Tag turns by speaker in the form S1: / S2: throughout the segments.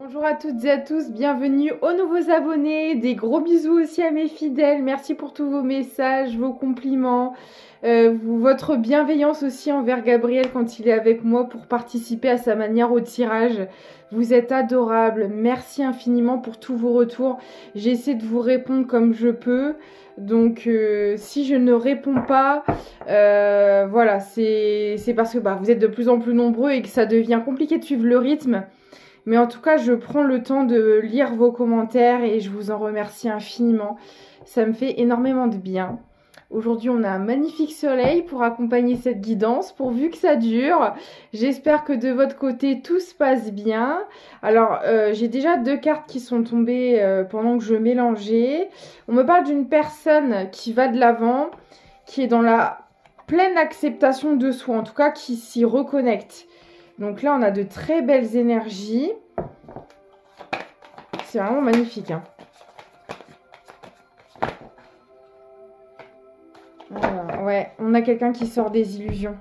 S1: Bonjour à toutes et à tous, bienvenue aux nouveaux abonnés, des gros bisous aussi à mes fidèles, merci pour tous vos messages, vos compliments, votre bienveillance aussi envers Gabriel quand il est avec moi pour participer à sa manière au tirage. Vous êtes adorables, merci infiniment pour tous vos retours, j'essaie de vous répondre comme je peux. Donc si je ne réponds pas, voilà, c'est parce que vous êtes de plus en plus nombreux et que ça devient compliqué de suivre le rythme. Mais en tout cas, je prends le temps de lire vos commentaires et je vous en remercie infiniment. Ça me fait énormément de bien. Aujourd'hui, on a un magnifique soleil pour accompagner cette guidance, pourvu que ça dure. J'espère que de votre côté, tout se passe bien. Alors, j'ai déjà 2 cartes qui sont tombées pendant que je mélangeais. On me parle d'une personne qui va de l'avant, qui est dans la pleine acceptation de soi, en tout cas qui s'y reconnecte. Donc là, on a de très belles énergies. C'est vraiment magnifique. Hein. Voilà, ouais, on a quelqu'un qui sort des illusions.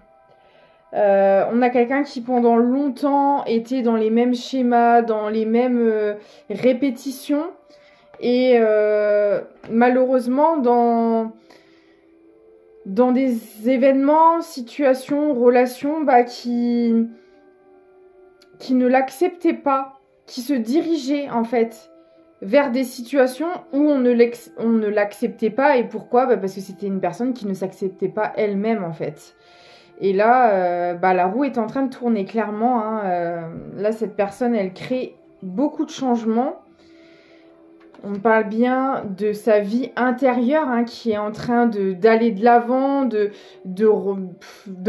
S1: On a quelqu'un qui pendant longtemps était dans les mêmes schémas, dans les mêmes répétitions. Et malheureusement, dans des événements, situations, relations qui ne l'acceptaient pas, qui se dirigeaient en fait vers des situations où on ne l'acceptait pas. Et pourquoi ? Parce que c'était une personne qui ne s'acceptait pas elle-même en fait. Et là, la roue est en train de tourner clairement. Hein. Là, cette personne, elle crée beaucoup de changements. On parle bien de sa vie intérieure qui est en train d'aller de l'avant, de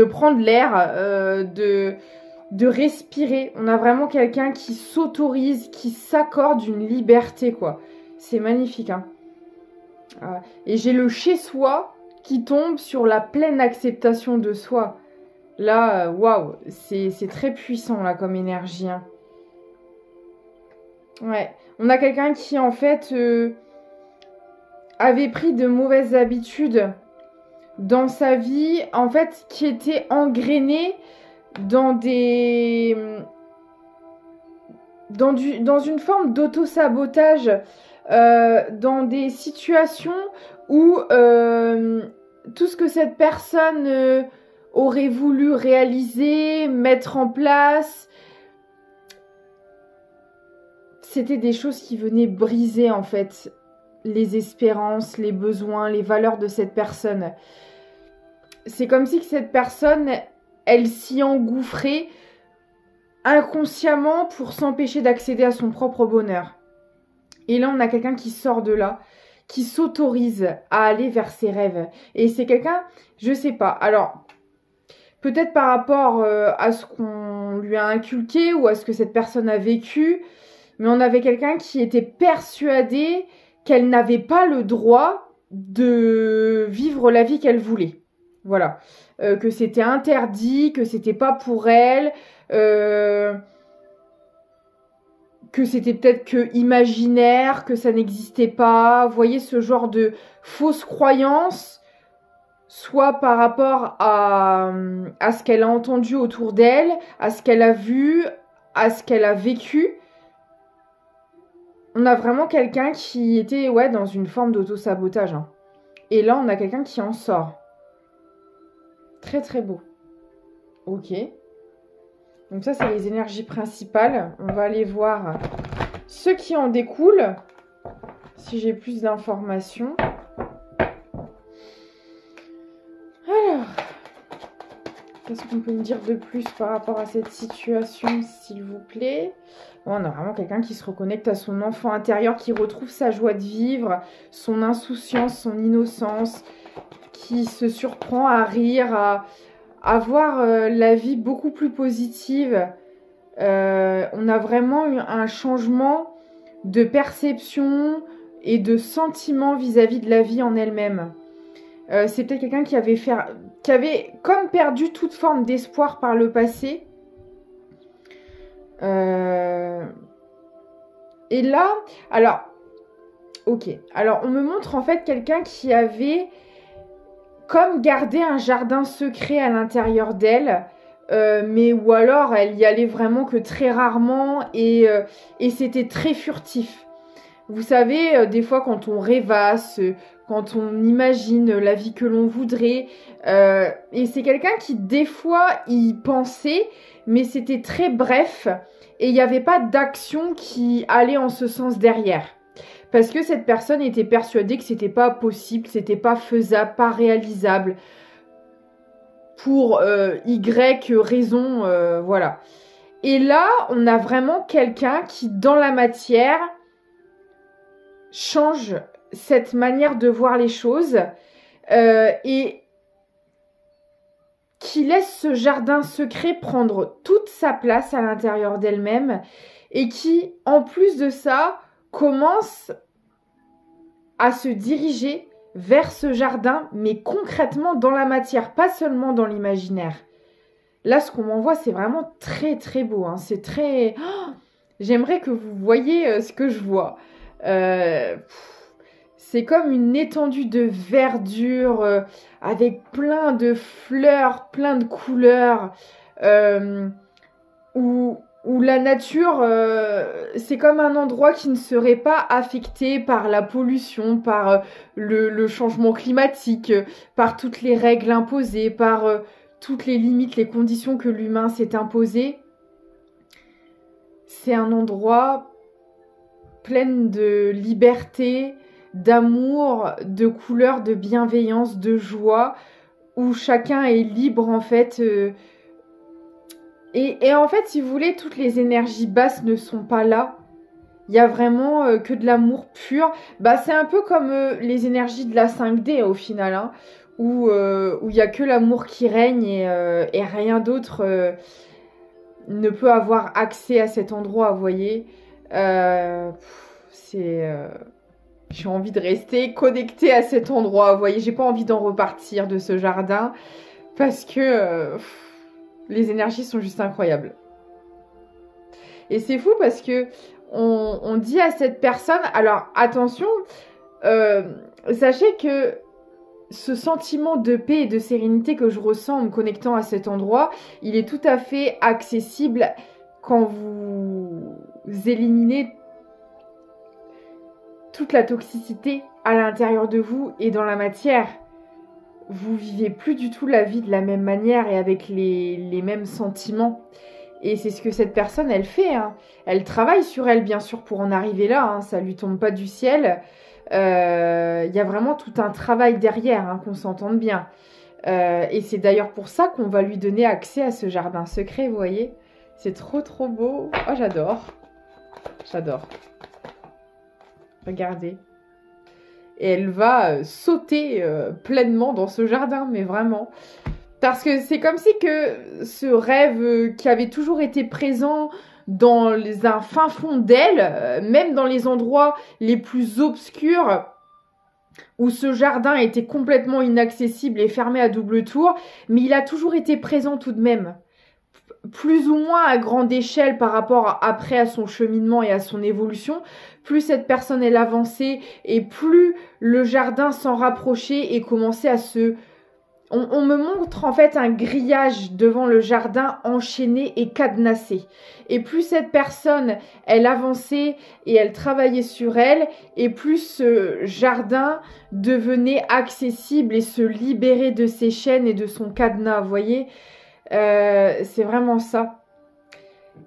S1: prendre l'air, de respirer. On a vraiment quelqu'un qui s'autorise, qui s'accorde une liberté, quoi. C'est magnifique, hein. Et j'ai le chez-soi qui tombe sur la pleine acceptation de soi. Là, waouh, c'est très puissant, là, comme énergie, hein. Ouais. On a quelqu'un qui, en fait, avait pris de mauvaises habitudes dans sa vie, en fait, qui était engrainé dans une forme d'auto-sabotage, dans des situations où tout ce que cette personne aurait voulu réaliser, mettre en place, c'était des choses qui venaient briser en fait les espérances, les besoins, les valeurs de cette personne. C'est comme si que cette personne, elle s'y engouffrait inconsciemment pour s'empêcher d'accéder à son propre bonheur. Et là, on a quelqu'un qui sort de là, qui s'autorise à aller vers ses rêves. Et c'est quelqu'un, je sais pas, alors peut-être par rapport à ce qu'on lui a inculqué ou à ce que cette personne a vécu, mais on avait quelqu'un qui était persuadé qu'elle n'avait pas le droit de vivre la vie qu'elle voulait. Voilà. Que c'était interdit, que c'était pas pour elle, que c'était peut-être que imaginaire, que ça n'existait pas. Vous voyez ce genre de fausses croyances, soit par rapport à ce qu'elle a entendu autour d'elle, à ce qu'elle a vu, à ce qu'elle a vécu. On a vraiment quelqu'un qui était dans une forme d'auto-sabotage. Hein. Et là, on a quelqu'un qui en sort. Très très beau. Ok. Donc ça, c'est les énergies principales. On va aller voir ce qui en découle. Si j'ai plus d'informations. Alors, qu'est-ce qu'on peut me dire de plus par rapport à cette situation, s'il vous plaît ? On a vraiment quelqu'un qui se reconnecte à son enfant intérieur, qui retrouve sa joie de vivre, son insouciance, son innocence, qui se surprend à rire, à voir la vie beaucoup plus positive. On a vraiment eu un changement de perception et de sentiment vis-à-vis de la vie en elle-même. C'est peut-être quelqu'un qui avait comme perdu toute forme d'espoir par le passé. Et là, alors, ok. Alors, on me montre en fait quelqu'un qui avait comme gardé un jardin secret à l'intérieur d'elle, mais ou alors elle y allait vraiment que très rarement et c'était très furtif. Vous savez, des fois quand on rêvasse, quand on imagine la vie que l'on voudrait, et c'est quelqu'un qui des fois y pensait, mais c'était très bref et il n'y avait pas d'action qui allait en ce sens derrière. Parce que cette personne était persuadée que c'était pas possible, c'était pas faisable, pas réalisable, pour Y raison, voilà. Et là, on a vraiment quelqu'un qui, dans la matière, change cette manière de voir les choses et qui laisse ce jardin secret prendre toute sa place à l'intérieur d'elle-même et qui, en plus de ça, commence à se diriger vers ce jardin, mais concrètement dans la matière, pas seulement dans l'imaginaire. Là, ce qu'on m'envoie, c'est vraiment très très beau. Hein. C'est très... Oh, j'aimerais que vous voyiez ce que je vois. C'est comme une étendue de verdure avec plein de fleurs, plein de couleurs, où la nature, c'est comme un endroit qui ne serait pas affecté par la pollution, par le changement climatique, par toutes les règles imposées, par toutes les limites, les conditions que l'humain s'est imposées. C'est un endroit plein de liberté, d'amour, de couleurs, de bienveillance, de joie, où chacun est libre en fait. Et en fait, si vous voulez, toutes les énergies basses ne sont pas là. Il y a vraiment que de l'amour pur. Bah, c'est un peu comme les énergies de la 5D au final, hein, où il n'y a que l'amour qui règne et rien d'autre ne peut avoir accès à cet endroit, vous voyez. J'ai envie de rester connectée à cet endroit, vous voyez. J'ai pas envie d'en repartir de ce jardin parce que les énergies sont juste incroyables. Et c'est fou parce que on dit à cette personne, alors attention, sachez que ce sentiment de paix et de sérénité que je ressens en me connectant à cet endroit, il est tout à fait accessible quand vous éliminez toute la toxicité à l'intérieur de vous et dans la matière. Vous vivez plus du tout la vie de la même manière et avec les mêmes sentiments. Et c'est ce que cette personne, elle fait. Hein. Elle travaille sur elle, bien sûr, pour en arriver là. Hein. Ça lui tombe pas du ciel. Y a vraiment tout un travail derrière, hein, qu'on s'entende bien. Et c'est d'ailleurs pour ça qu'on va lui donner accès à ce jardin secret, vous voyez. C'est trop, trop beau. Oh, j'adore. J'adore. Regardez. Et elle va sauter pleinement dans ce jardin, mais vraiment. Parce que c'est comme si que ce rêve qui avait toujours été présent dans un fin fond d'elle, même dans les endroits les plus obscurs, où ce jardin était complètement inaccessible et fermé à double tour, mais il a toujours été présent tout de même. Plus ou moins à grande échelle par rapport après à son cheminement et à son évolution, plus cette personne elle avançait et plus le jardin s'en rapprochait et commençait à se... On me montre en fait un grillage devant le jardin enchaîné et cadenassé. Et plus cette personne, elle avançait et elle travaillait sur elle, et plus ce jardin devenait accessible et se libérait de ses chaînes et de son cadenas, vous voyez. C'est vraiment ça.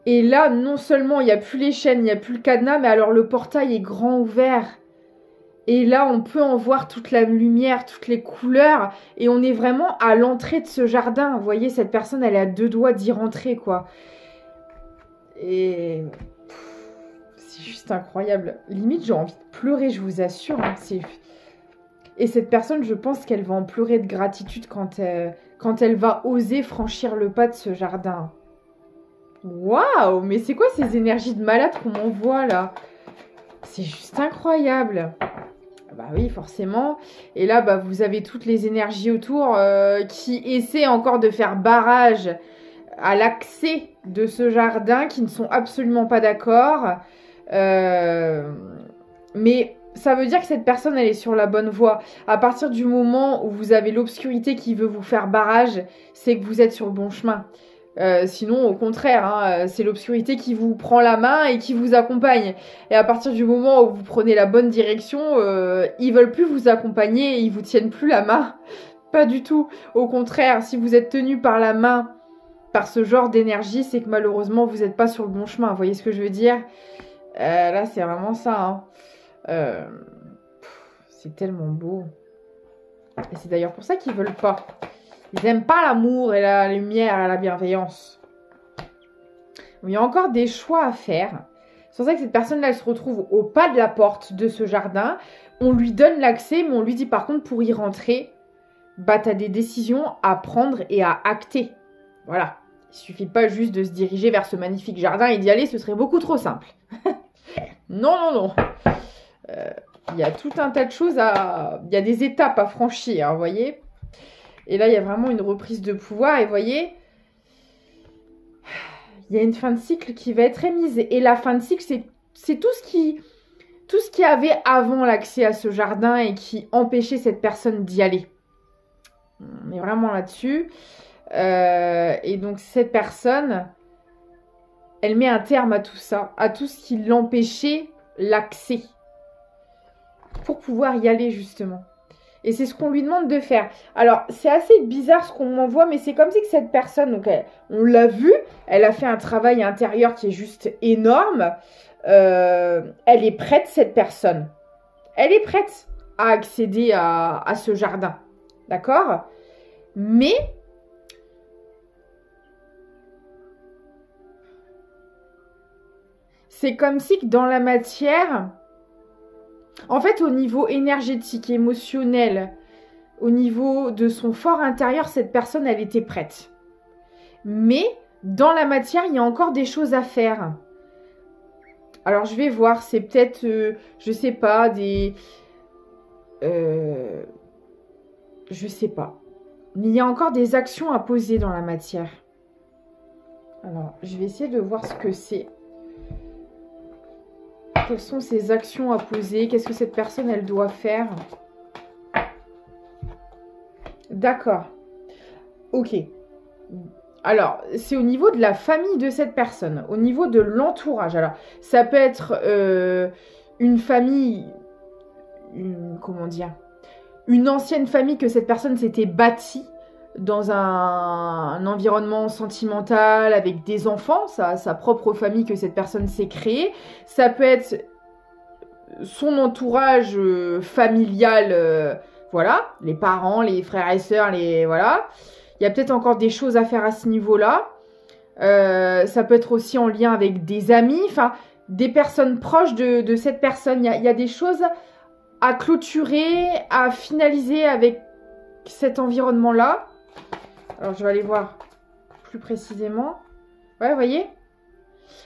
S1: Et là, non seulement il n'y a plus les chaînes, il n'y a plus le cadenas, mais alors le portail est grand ouvert. Et là, on peut en voir toute la lumière, toutes les couleurs. Et on est vraiment à l'entrée de ce jardin. Vous voyez, cette personne, elle est à deux doigts d'y rentrer, quoi. Et c'est juste incroyable. Limite, j'ai envie de pleurer, je vous assure. Hein. Et cette personne, je pense qu'elle va en pleurer de gratitude quand elle va oser franchir le pas de ce jardin. Waouh! Mais c'est quoi ces énergies de malade qu'on m'envoie, là? C'est juste incroyable. Bah oui, forcément. Et là, bah, vous avez toutes les énergies autour qui essaient encore de faire barrage à l'accès de ce jardin, qui ne sont absolument pas d'accord. Mais ça veut dire que cette personne, elle est sur la bonne voie. À partir du moment où vous avez l'obscurité qui veut vous faire barrage, c'est que vous êtes sur le bon chemin. Sinon, au contraire, hein, c'est l'obscurité qui vous prend la main et qui vous accompagne. Et à partir du moment où vous prenez la bonne direction, ils veulent plus vous accompagner et ils vous tiennent plus la main. Pas du tout. Au contraire, si vous êtes tenu par la main par ce genre d'énergie, c'est que malheureusement, vous n'êtes pas sur le bon chemin. Vous voyez ce que je veux dire? Là, c'est vraiment ça. Hein. C'est tellement beau. Et c'est d'ailleurs pour ça qu'ils veulent pas. Ils n'aiment pas l'amour et la lumière et la bienveillance. Il y a encore des choix à faire. C'est pour ça que cette personne-là, elle se retrouve au pas de la porte de ce jardin. On lui donne l'accès, mais on lui dit par contre, pour y rentrer, bah, tu as des décisions à prendre et à acter. Voilà. Il suffit pas juste de se diriger vers ce magnifique jardin et d'y aller, ce serait beaucoup trop simple. Non, non, non. Il y a tout un tas de choses à... Il y a des étapes à franchir, hein, vous voyez. Et là, il y a vraiment une reprise de pouvoir. Et vous voyez, il y a une fin de cycle qui va être émise. Et la fin de cycle, c'est tout ce qui avait avant l'accès à ce jardin et qui empêchait cette personne d'y aller. On est vraiment là-dessus. Et donc, cette personne, elle met un terme à tout ça, à tout ce qui l'empêchait l'accès. Pour pouvoir y aller, justement. Et c'est ce qu'on lui demande de faire. Alors, c'est assez bizarre ce qu'on m'envoie, mais c'est comme si que cette personne, donc on l'a vu, elle a fait un travail intérieur qui est juste énorme. Elle est prête, cette personne. Elle est prête à accéder à ce jardin. D'accord? Mais c'est comme si que dans la matière... En fait, au niveau énergétique, émotionnel, au niveau de son fort intérieur, cette personne, elle était prête. Mais dans la matière, il y a encore des choses à faire. Alors, je vais voir, c'est peut-être, je sais pas, des... je sais pas. Mais il y a encore des actions à poser dans la matière. Alors, je vais essayer de voir ce que c'est. Quelles sont ces actions à poser? Qu'est-ce que cette personne, elle doit faire? D'accord. Ok. Alors, c'est au niveau de la famille de cette personne, au niveau de l'entourage. Alors, ça peut être une famille, comment dire, une ancienne famille que cette personne s'était bâtie dans un environnement sentimental avec des enfants, sa propre famille que cette personne s'est créée. Ça peut être son entourage familial, voilà, les parents, les frères et sœurs, voilà. Il y a peut-être encore des choses à faire à ce niveau-là. Ça peut être aussi en lien avec des amis, enfin, des personnes proches de cette personne. Il y a des choses à clôturer, à finaliser avec cet environnement-là. Alors, je vais aller voir plus précisément. Ouais, vous voyez?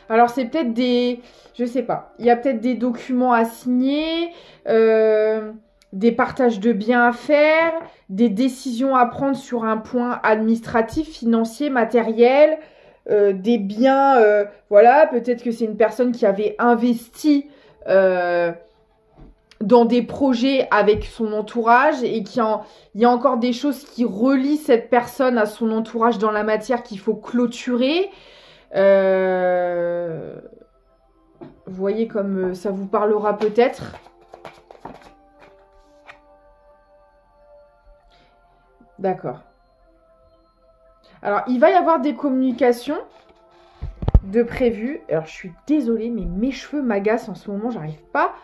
S1: Alors, c'est peut-être des... Je sais pas. Il y a peut-être des documents à signer, des partages de biens à faire, des décisions à prendre sur un point administratif, financier, matériel, des biens... voilà, peut-être que c'est une personne qui avait investi... dans des projets avec son entourage et il y a encore des choses qui relient cette personne à son entourage dans la matière qu'il faut clôturer. Vous voyez comme ça vous parlera peut-être. D'accord. Alors, il va y avoir des communications de prévues. Alors, je suis désolée, mais mes cheveux m'agacent en ce moment. J'arrive pas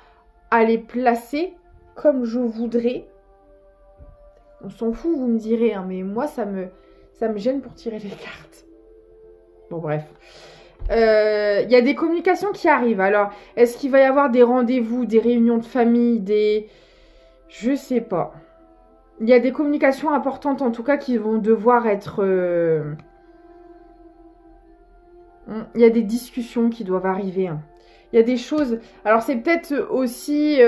S1: à les placer comme je voudrais. On s'en fout, vous me direz, hein, mais moi, ça me gêne pour tirer les cartes. Bon, bref. Il y a des communications qui arrivent. Alors, est-ce qu'il va y avoir des rendez-vous, des réunions de famille, des... Je sais pas. Il y a des communications importantes, en tout cas, qui vont devoir être... Il y a des discussions qui doivent arriver, hein. Il y a des choses... Alors, c'est peut-être aussi...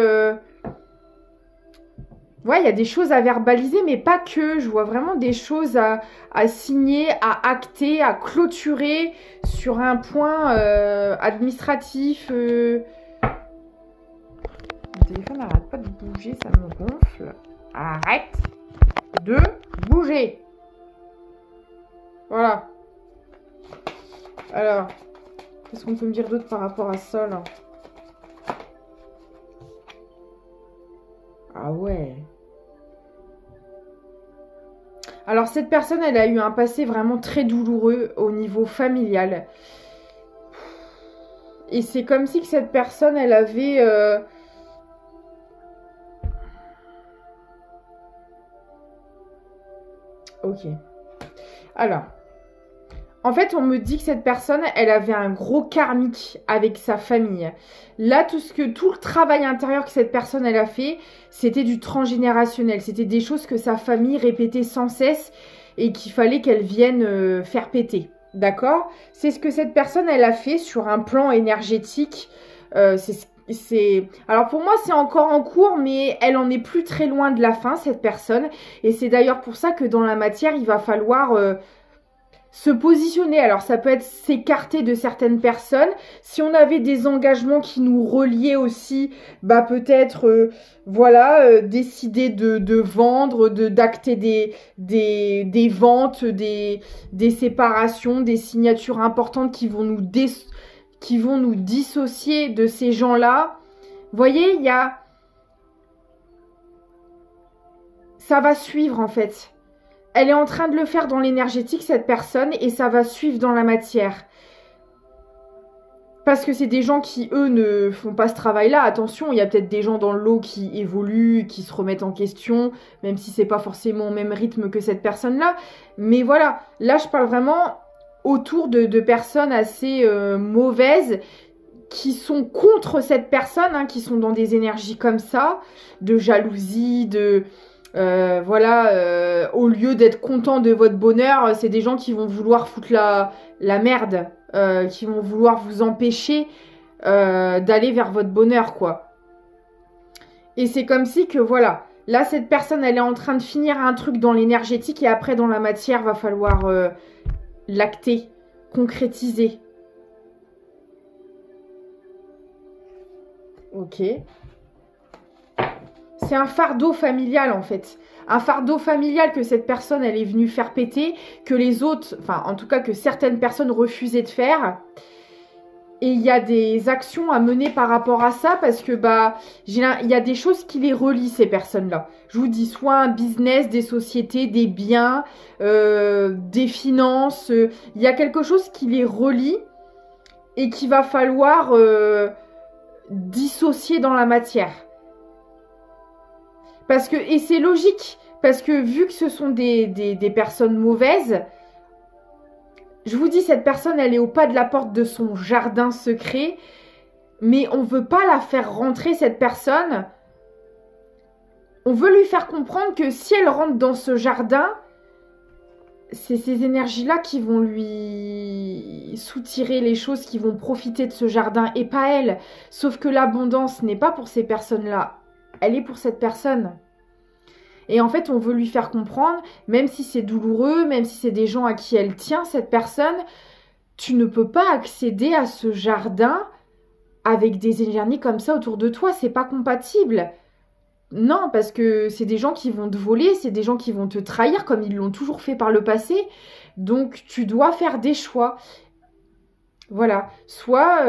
S1: Ouais, il y a des choses à verbaliser, mais pas que. Je vois vraiment des choses à signer, à acter, à clôturer sur un point administratif. Mon téléphone n'arrête pas de bouger, ça me gonfle. Arrête de bouger. Voilà. Alors, qu'est-ce qu'on peut me dire d'autre par rapport à ça, là? Ah ouais. Alors, cette personne, elle a eu un passé vraiment très douloureux au niveau familial. Et c'est comme si que cette personne, elle avait... Ok. Alors, en fait, on me dit que cette personne, elle avait un gros karmique avec sa famille. Là, tout le travail intérieur que cette personne, elle a fait, c'était du transgénérationnel. C'était des choses que sa famille répétait sans cesse et qu'il fallait qu'elle vienne faire péter. D'accord? C'est ce que cette personne, elle a fait sur un plan énergétique. Alors pour moi, c'est encore en cours, mais elle en est plus très loin de la fin, cette personne. Et c'est d'ailleurs pour ça que dans la matière, il va falloir se positionner. Alors ça peut être s'écarter de certaines personnes. Si on avait des engagements qui nous reliaient aussi, bah peut-être décider de vendre, d'acter des ventes, des séparations, des signatures importantes qui vont nous dissocier de ces gens-là. Vous voyez, ça va suivre en fait. Elle est en train de le faire dans l'énergétique, cette personne, et ça va suivre dans la matière. Parce que c'est des gens qui, eux, ne font pas ce travail-là. Attention, il y a peut-être des gens dans le lot qui évoluent, qui se remettent en question, même si c'est pas forcément au même rythme que cette personne-là. Mais voilà, là, je parle vraiment autour de personnes assez mauvaises, qui sont contre cette personne, hein, qui sont dans des énergies comme ça, de jalousie, au lieu d'être content de votre bonheur, c'est des gens qui vont vouloir foutre la merde, qui vont vouloir vous empêcher d'aller vers votre bonheur, quoi. Et c'est comme si que, voilà, là, cette personne, elle est en train de finir un truc dans l'énergétique et après, dans la matière, va falloir l'acter, concrétiser. Ok. C'est un fardeau familial en fait. Un fardeau familial que cette personne elle est venue faire péter, que les autres, enfin en tout cas que certaines personnes refusaient de faire. Et il y a des actions à mener par rapport à ça parce que il y a des choses qui les relient ces personnes-là. Je vous dis soit un business, des sociétés, des biens, des finances. Il y a quelque chose qui les relie et qu'il va falloir dissocier dans la matière. Et c'est logique, parce que vu que ce sont des personnes mauvaises, je vous dis, cette personne, elle est au pas de la porte de son jardin secret, mais on ne veut pas la faire rentrer, cette personne. On veut lui faire comprendre que si elle rentre dans ce jardin, c'est ces énergies-là qui vont lui soutirer les choses, qui vont profiter de ce jardin, et pas elle. Sauf que l'abondance n'est pas pour ces personnes-là. Elle est pour cette personne. Et en fait, on veut lui faire comprendre, même si c'est douloureux, même si c'est des gens à qui elle tient, cette personne, tu ne peux pas accéder à ce jardin avec des énergies comme ça autour de toi. C'est pas compatible. Non, parce que c'est des gens qui vont te voler, c'est des gens qui vont te trahir comme ils l'ont toujours fait par le passé. Donc, tu dois faire des choix. Voilà. Soit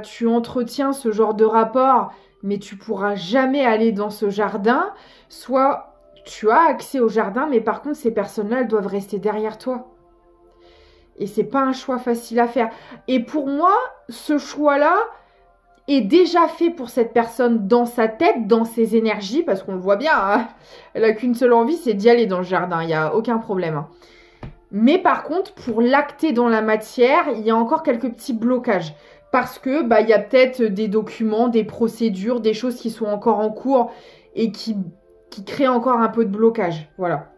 S1: tu entretiens ce genre de rapport, mais tu pourras jamais aller dans ce jardin. Soit tu as accès au jardin, mais par contre, ces personnes-là, elles doivent rester derrière toi. Et c'est pas un choix facile à faire. Et pour moi, ce choix-là est déjà fait pour cette personne dans sa tête, dans ses énergies, parce qu'on le voit bien, hein, elle a qu'une seule envie, c'est d'y aller dans le jardin, il n'y a aucun problème. Hein. Mais par contre, pour l'acter dans la matière, il y a encore quelques petits blocages. Parce que il y a peut-être des documents, des procédures, des choses qui sont encore en cours et qui créent encore un peu de blocage. Voilà.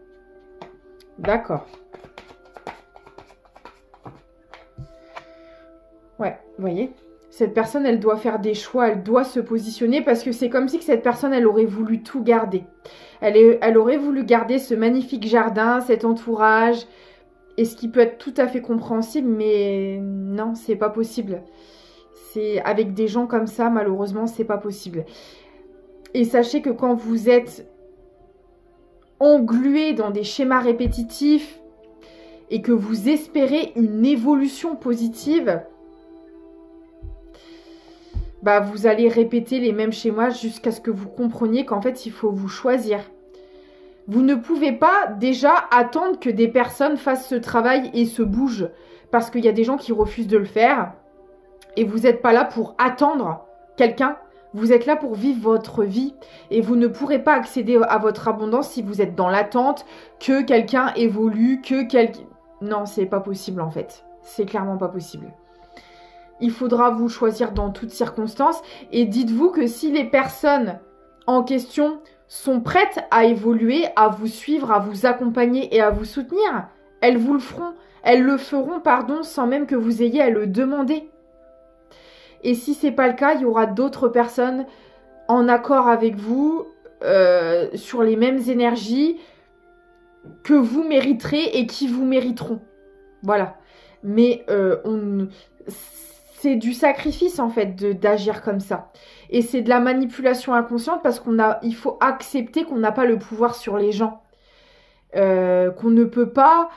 S1: D'accord. Ouais, vous voyez, cette personne, elle doit faire des choix, elle doit se positionner parce que c'est comme si que cette personne, elle aurait voulu tout garder. Elle aurait voulu garder ce magnifique jardin, cet entourage, et ce qui peut être tout à fait compréhensible, mais non, c'est pas possible. C'est avec des gens comme ça, malheureusement, c'est pas possible. Et sachez que quand vous êtes englué dans des schémas répétitifs et que vous espérez une évolution positive, bah vous allez répéter les mêmes schémas jusqu'à ce que vous compreniez qu'en fait, il faut vous choisir. Vous ne pouvez pas déjà attendre que des personnes fassent ce travail et se bougent. Parce qu'il y a des gens qui refusent de le faire. Et vous n'êtes pas là pour attendre quelqu'un. Vous êtes là pour vivre votre vie. Et vous ne pourrez pas accéder à votre abondance si vous êtes dans l'attente que quelqu'un évolue, que quelqu'un... Non, c'est pas possible en fait. C'est clairement pas possible. Il faudra vous choisir dans toutes circonstances. Et dites-vous que si les personnes en question sont prêtes à évoluer, à vous suivre, à vous accompagner et à vous soutenir, elles vous le feront. Elles le feront, pardon, sans même que vous ayez à le demander. Et si c'est pas le cas, il y aura d'autres personnes en accord avec vous, sur les mêmes énergies que vous mériterez et qui vous mériteront. Voilà. Mais c'est du sacrifice en fait d'agir comme ça. Et c'est de la manipulation inconsciente parce il faut accepter qu'on n'a pas le pouvoir sur les gens. Qu'on ne peut pas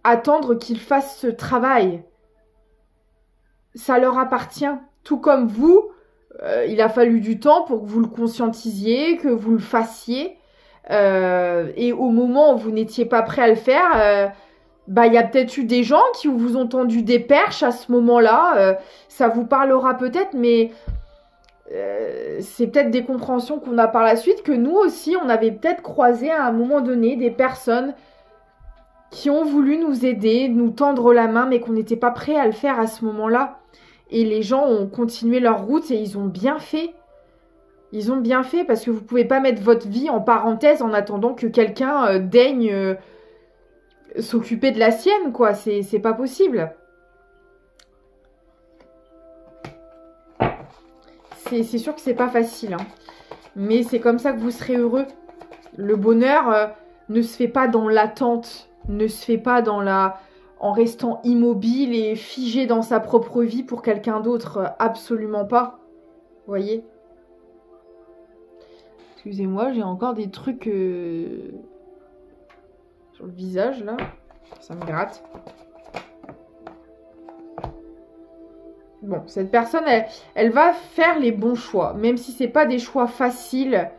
S1: attendre qu'ils fassent ce travail. Ça leur appartient. Tout comme vous, il a fallu du temps pour que vous le conscientisiez, que vous le fassiez. Et au moment où vous n'étiez pas prêt à le faire, il y a peut-être eu des gens qui vous ont tendu des perches à ce moment-là. Ça vous parlera peut-être, mais c'est peut-être des compréhensions qu'on a par la suite, que nous aussi, on avait peut-être croisé à un moment donné des personnes qui ont voulu nous aider, nous tendre la main, mais qu'on n'était pas prêt à le faire à ce moment-là. Et les gens ont continué leur route et ils ont bien fait. Ils ont bien fait parce que vous pouvez pas mettre votre vie en parenthèse en attendant que quelqu'un daigne s'occuper de la sienne, quoi. C'est pas possible. C'est sûr que c'est pas facile, hein. Mais c'est comme ça que vous serez heureux. Le bonheur ne se fait pas dans l'attente, ne se fait pas en restant immobile et figé dans sa propre vie pour quelqu'un d'autre. Absolument pas. Vous voyez ? Excusez-moi, j'ai encore des trucs sur le visage, là. Ça me gratte. Bon, cette personne, elle va faire les bons choix. Même si c'est pas des choix faciles,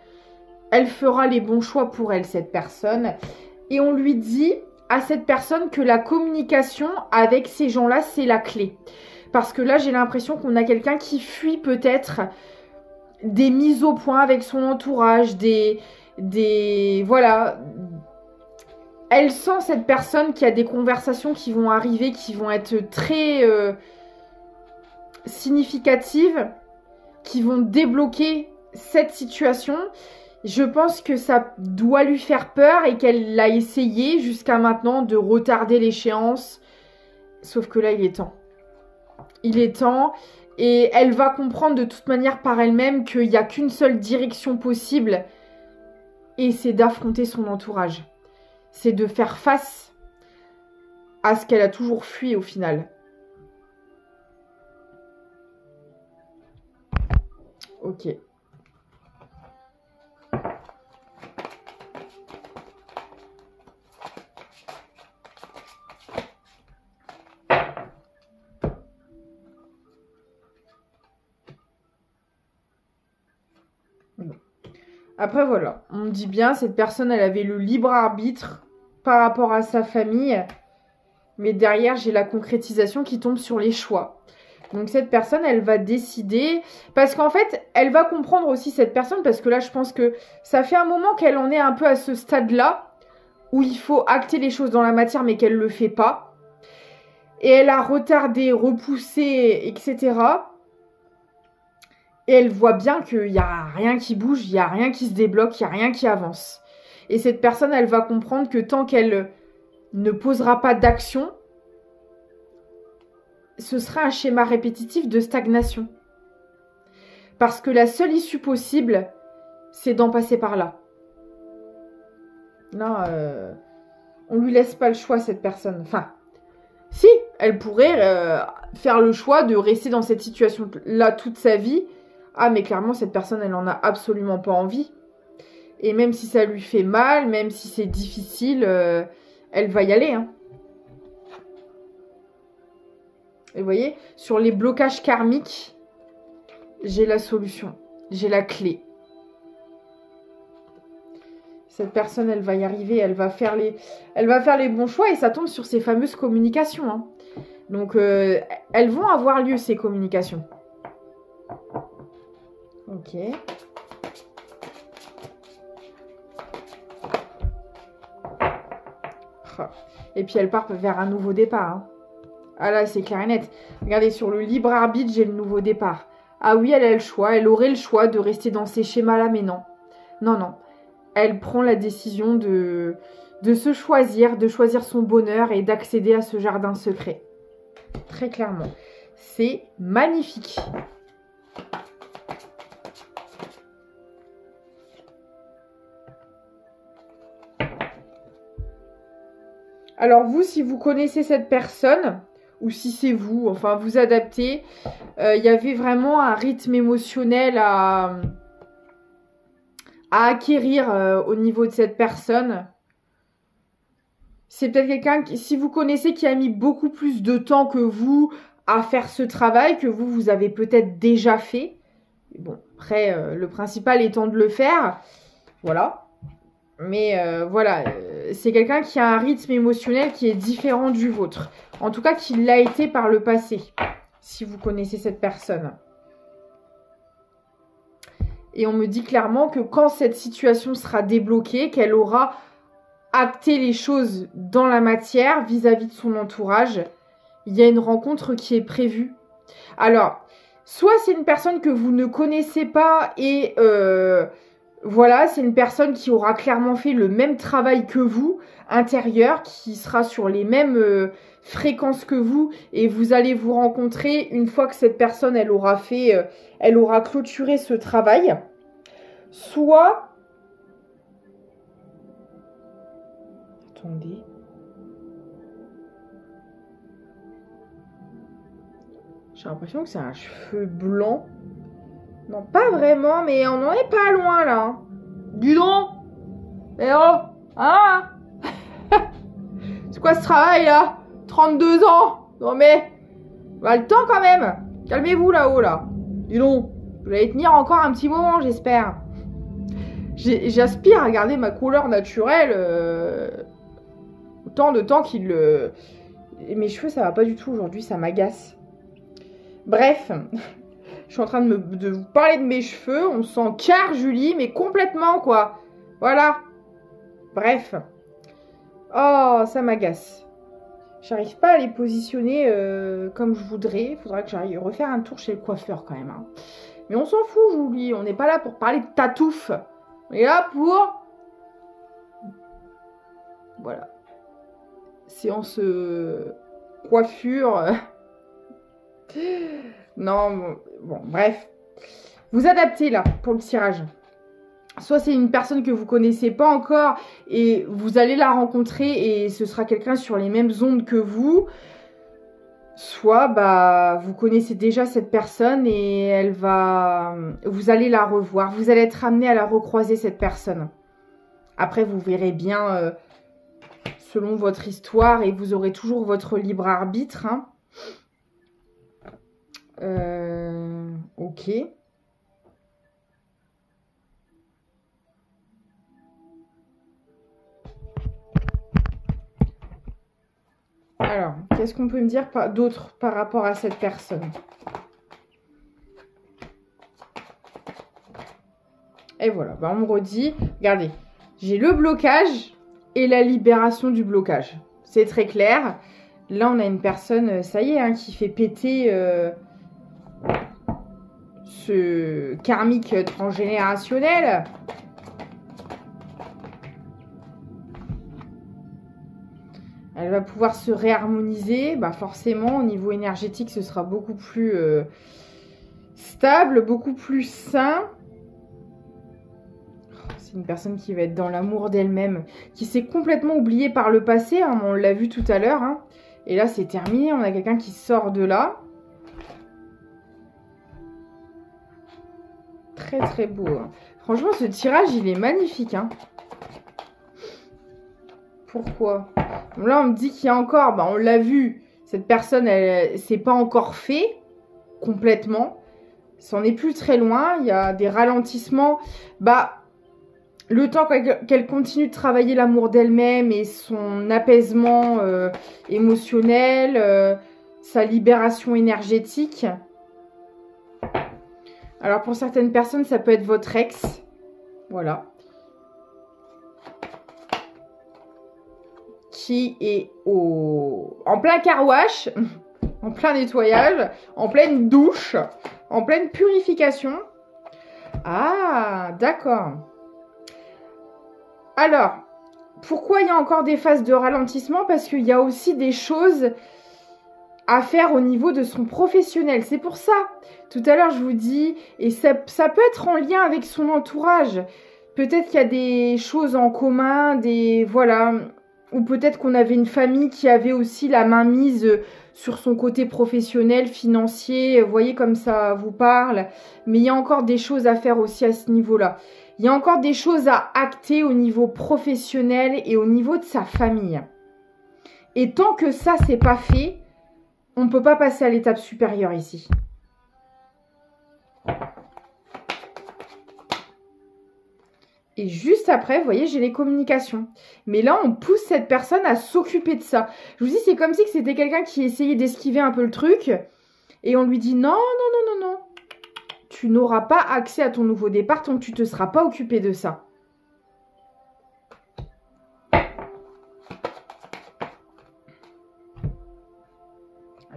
S1: elle fera les bons choix pour elle, cette personne. Et on lui dit à cette personne que la communication avec ces gens-là, c'est la clé. Parce que là, j'ai l'impression qu'on a quelqu'un qui fuit peut-être des mises au point avec son entourage, voilà. Elle sent, cette personne, qu'il y a des conversations qui vont arriver, qui vont être très significatives, qui vont débloquer cette situation. Je pense que ça doit lui faire peur et qu'elle l'a essayé jusqu'à maintenant de retarder l'échéance. Sauf que là, il est temps. Il est temps. Et elle va comprendre de toute manière par elle-même qu'il n'y a qu'une seule direction possible. Et c'est d'affronter son entourage. C'est de faire face à ce qu'elle a toujours fui au final. Ok. Après, voilà, on me dit bien, cette personne, elle avait le libre arbitre par rapport à sa famille. Mais derrière, j'ai la concrétisation qui tombe sur les choix. Donc, cette personne, elle va décider. Parce qu'en fait, elle va comprendre aussi, cette personne, parce que là, je pense que ça fait un moment qu'elle en est un peu à ce stade-là, où il faut acter les choses dans la matière, mais qu'elle ne le fait pas. Et elle a retardé, repoussé, etc. Et elle voit bien qu'il n'y a rien qui bouge, il n'y a rien qui se débloque, il n'y a rien qui avance. Et cette personne, elle va comprendre que tant qu'elle ne posera pas d'action, ce sera un schéma répétitif de stagnation. Parce que la seule issue possible, c'est d'en passer par là. Non, on lui laisse pas le choix, cette personne. Enfin, si, elle pourrait faire le choix de rester dans cette situation-là toute sa vie. Ah, mais clairement, cette personne, elle en a absolument pas envie. Et même si ça lui fait mal, même si c'est difficile, elle va y aller. Hein. Et vous voyez, sur les blocages karmiques, j'ai la solution. J'ai la clé. Cette personne, elle va y arriver, elle va faire les bons choix et ça tombe sur ces fameuses communications. Hein. Donc, elles vont avoir lieu, ces communications. Ok. Et puis, elle part vers un nouveau départ. Hein. Ah là, c'est clair et net. Regardez, sur le libre arbitre, j'ai le nouveau départ. Ah oui, elle a le choix. Elle aurait le choix de rester dans ces schémas-là, mais non. Non, non. Elle prend la décision de se choisir, de choisir son bonheur et d'accéder à ce jardin secret. Très clairement. C'est magnifique. Alors vous, si vous connaissez cette personne, ou si c'est vous, enfin vous adaptez, il y avait vraiment un rythme émotionnel à acquérir au niveau de cette personne. C'est peut-être quelqu'un, si vous connaissez, qui a mis beaucoup plus de temps que vous à faire ce travail, que vous avez peut-être déjà fait. Bon, après, le principal étant de le faire. Voilà. Mais voilà, c'est quelqu'un qui a un rythme émotionnel qui est différent du vôtre. En tout cas, qui l'a été par le passé, si vous connaissez cette personne. Et on me dit clairement que quand cette situation sera débloquée, qu'elle aura acté les choses dans la matière vis-à-vis de son entourage, il y a une rencontre qui est prévue. Alors, soit c'est une personne que vous ne connaissez pas et voilà, c'est une personne qui aura clairement fait le même travail que vous, intérieur, qui sera sur les mêmes fréquences que vous et vous allez vous rencontrer une fois que cette personne, elle aura clôturé ce travail. Soit... Attendez. J'ai l'impression que c'est un cheveu blanc. Non, pas vraiment, mais on n'en est pas loin, là. Dis donc. Eh oh. Hein. C'est quoi ce travail, là? 32 ans. Non, mais... Bah, le temps, quand même. Calmez-vous, là-haut, là. Dis donc. Vous allez tenir encore un petit moment, j'espère. J'aspire à garder ma couleur naturelle autant de temps qu'il le... Mes cheveux, ça va pas du tout aujourd'hui, ça m'agace. Bref, je suis en train de vous parler de mes cheveux. On s'en carre, Julie, mais complètement, quoi. Voilà. Bref. Oh, ça m'agace. J'arrive pas à les positionner comme je voudrais. Il faudra que j'aille refaire un tour chez le coiffeur, quand même. Hein. Mais on s'en fout, Julie. On n'est pas là pour parler de tatouf. On est là pour... Voilà. Séance coiffure... Non, bon, bref. Vous adaptez là pour le tirage. Soit c'est une personne que vous connaissez pas encore et vous allez la rencontrer et ce sera quelqu'un sur les mêmes ondes que vous. Soit bah vous connaissez déjà cette personne et vous allez la revoir. Vous allez être amené à la recroiser, cette personne. Après vous verrez bien selon votre histoire et vous aurez toujours votre libre arbitre. Hein. Ok. Alors, qu'est-ce qu'on peut me dire d'autre par rapport à cette personne? Et voilà, bah on me redit, regardez, j'ai le blocage et la libération du blocage. C'est très clair. Là, on a une personne, ça y est, hein, qui fait péter ce karmique transgénérationnel. Elle va pouvoir se réharmoniser. Bah forcément, au niveau énergétique, ce sera beaucoup plus stable, beaucoup plus sain. C'est une personne qui va être dans l'amour d'elle-même, qui s'est complètement oubliée par le passé. Hein, on l'a vu tout à l'heure. Hein. Et là, c'est terminé. On a quelqu'un qui sort de là. Très très beau. Hein. Franchement, ce tirage, il est magnifique. Hein. Pourquoi? Bon, là, on me dit qu'il y a encore, bah, on l'a vu, cette personne, c'est pas encore fait complètement. C'en est plus très loin. Il y a des ralentissements. Bah, le temps qu'elle continue de travailler l'amour d'elle-même et son apaisement émotionnel, sa libération énergétique. Alors, pour certaines personnes, ça peut être votre ex. Voilà. Qui est en plein car wash, en plein nettoyage, en pleine douche, en pleine purification. Ah, d'accord. Alors, pourquoi il y a encore des phases de ralentissement? Parce qu'il y a aussi des choses à faire au niveau de son professionnel. C'est pour ça, tout à l'heure, je vous dis, et ça peut être en lien avec son entourage. Peut-être qu'il y a des choses en commun, voilà, ou peut-être qu'on avait une famille qui avait aussi la main mise sur son côté professionnel, financier. Vous voyez comme ça vous parle. Mais il y a encore des choses à faire aussi à ce niveau-là. Il y a encore des choses à acter au niveau professionnel et au niveau de sa famille. Et tant que ça, c'est pas fait, on ne peut pas passer à l'étape supérieure ici. Et juste après, vous voyez, j'ai les communications. Mais là, on pousse cette personne à s'occuper de ça. Je vous dis, c'est comme si c'était quelqu'un qui essayait d'esquiver un peu le truc. Et on lui dit, non, non, non, non, non. Tu n'auras pas accès à ton nouveau départ tant que tu ne te seras pas occupé de ça. Et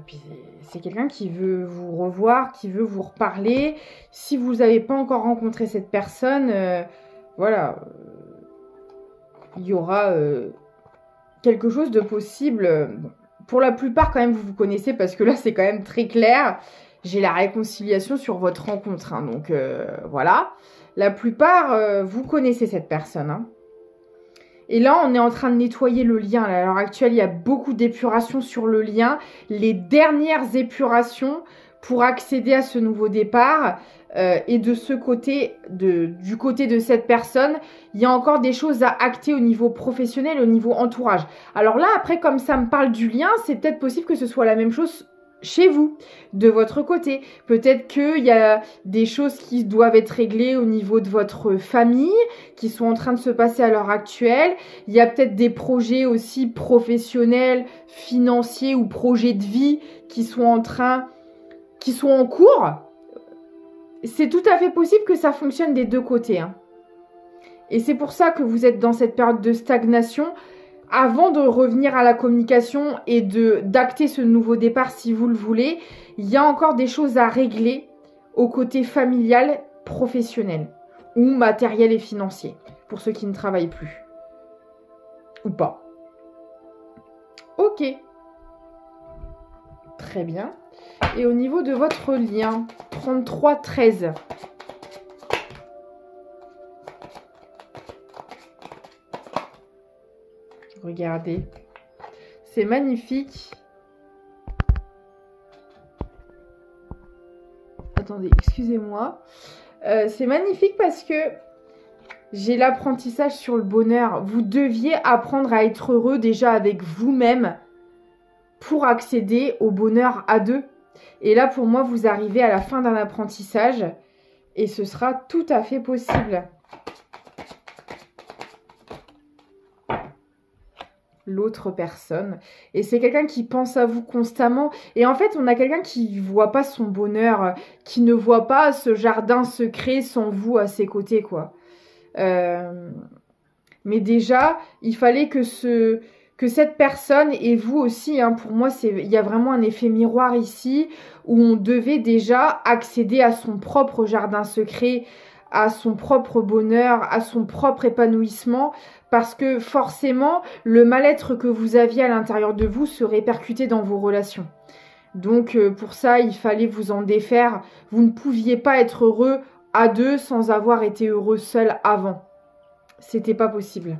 S1: puis, c'est quelqu'un qui veut vous revoir, qui veut vous reparler. Si vous n'avez pas encore rencontré cette personne... voilà, il y aura quelque chose de possible. Bon, pour la plupart, quand même, vous vous connaissez parce que là, c'est quand même très clair. J'ai la réconciliation sur votre rencontre. Hein, donc, voilà. La plupart, vous connaissez cette personne. Hein. Et là, on est en train de nettoyer le lien. À l'heure actuelle, il y a beaucoup d'épuration sur le lien. Les dernières épurations pour accéder à ce nouveau départ. Et de ce côté, du côté de cette personne, il y a encore des choses à acter au niveau professionnel, au niveau entourage. Alors là, après, comme ça me parle du lien, c'est peut-être possible que ce soit la même chose chez vous, de votre côté. Peut-être qu'il y a des choses qui doivent être réglées au niveau de votre famille, qui sont en train de se passer à l'heure actuelle. Il y a peut-être des projets aussi professionnels, financiers ou projets de vie qui sont en cours. C'est tout à fait possible que ça fonctionne des deux côtés. Hein. Et c'est pour ça que vous êtes dans cette période de stagnation. Avant de revenir à la communication et d'acter ce nouveau départ si vous le voulez, il y a encore des choses à régler au côté familial, professionnel ou matériel et financier pour ceux qui ne travaillent plus. Ou pas. Ok. Très bien. Et au niveau de votre lien, 33-13. Regardez. C'est magnifique. Attendez, excusez-moi. C'est magnifique parce que j'ai l'apprentissage sur le bonheur. Vous deviez apprendre à être heureux déjà avec vous-même pour accéder au bonheur à deux. Et là, pour moi, vous arrivez à la fin d'un apprentissage et ce sera tout à fait possible. L'autre personne. Et c'est quelqu'un qui pense à vous constamment. Et en fait, on a quelqu'un qui ne voit pas son bonheur, qui ne voit pas ce jardin secret sans vous à ses côtés, quoi. Mais déjà, il fallait que cette personne et vous aussi, hein, pour moi, il y a vraiment un effet miroir ici où on devait déjà accéder à son propre jardin secret, à son propre bonheur, à son propre épanouissement, parce que forcément, le mal-être que vous aviez à l'intérieur de vous se répercutait dans vos relations. Donc, pour ça, il fallait vous en défaire. Vous ne pouviez pas être heureux à deux sans avoir été heureux seul avant. C'était pas possible.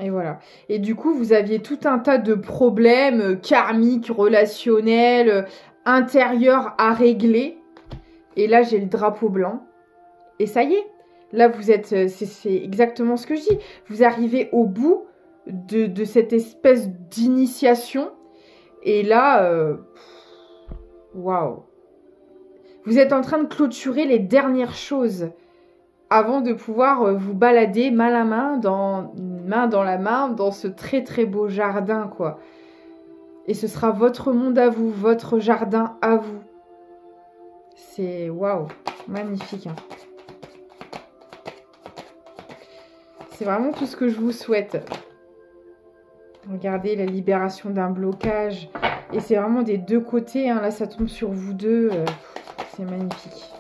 S1: Et voilà. Et du coup, vous aviez tout un tas de problèmes karmiques, relationnels, intérieurs à régler. Et là, j'ai le drapeau blanc. Et ça y est. Là, vous êtes... C'est exactement ce que je dis. Vous arrivez au bout de cette espèce d'initiation. Et là... waouh. Vous êtes en train de clôturer les dernières choses avant de pouvoir vous balader main dans la main dans ce très très beau jardin, quoi. Et ce sera votre monde à vous, votre jardin à vous. C'est waouh, magnifique. Hein. C'est vraiment tout ce que je vous souhaite. Regardez la libération d'un blocage. Et c'est vraiment des deux côtés. Hein. Là, ça tombe sur vous deux. C'est magnifique.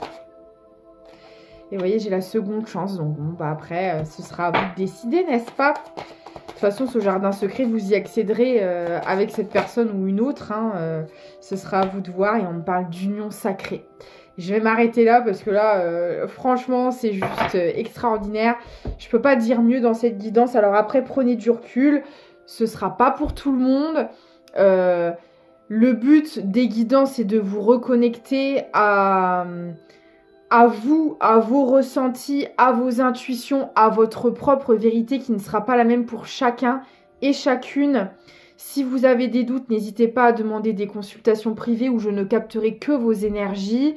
S1: Et vous voyez, j'ai la seconde chance. Donc bon, bah après, ce sera à vous de décider, n'est-ce pas? De toute façon, ce jardin secret, vous y accéderez avec cette personne ou une autre. Hein, ce sera à vous de voir. Et on me parle d'union sacrée. Je vais m'arrêter là parce que là, franchement, c'est juste extraordinaire. Je peux pas dire mieux dans cette guidance. Alors après, prenez du recul. Ce sera pas pour tout le monde. Le but des guidances, c'est de vous reconnecter à vous, à vos ressentis, à vos intuitions, à votre propre vérité qui ne sera pas la même pour chacun et chacune. Si vous avez des doutes, n'hésitez pas à demander des consultations privées où je ne capterai que vos énergies.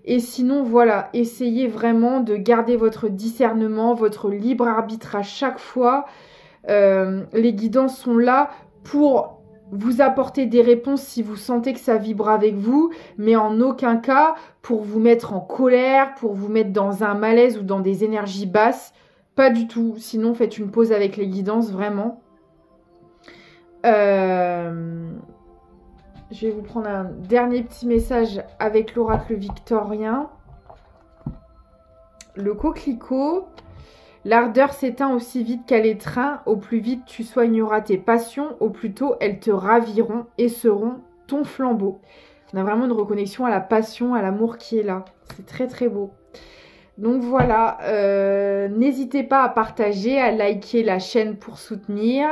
S1: Et sinon, voilà, essayez vraiment de garder votre discernement, votre libre arbitre à chaque fois. Les guidances sont là pour vous apporter des réponses si vous sentez que ça vibre avec vous, mais en aucun cas pour vous mettre en colère, pour vous mettre dans un malaise ou dans des énergies basses. Pas du tout. Sinon, faites une pause avec les guidances, vraiment. Je vais vous prendre un dernier petit message avec l'oracle victorien. Le coquelicot. L'ardeur s'éteint aussi vite qu'à l'étreint. Au plus vite tu soigneras tes passions, au plus tôt elles te raviront et seront ton flambeau. On a vraiment une reconnexion à la passion, à l'amour qui est là. C'est très très beau. Donc voilà, n'hésitez pas à partager, à liker la chaîne pour soutenir.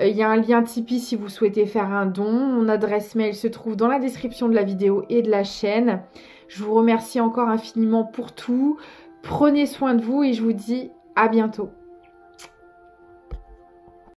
S1: Il y a un lien Tipeee si vous souhaitez faire un don. Mon adresse mail se trouve dans la description de la vidéo et de la chaîne. Je vous remercie encore infiniment pour tout. Prenez soin de vous et je vous dis à bientôt.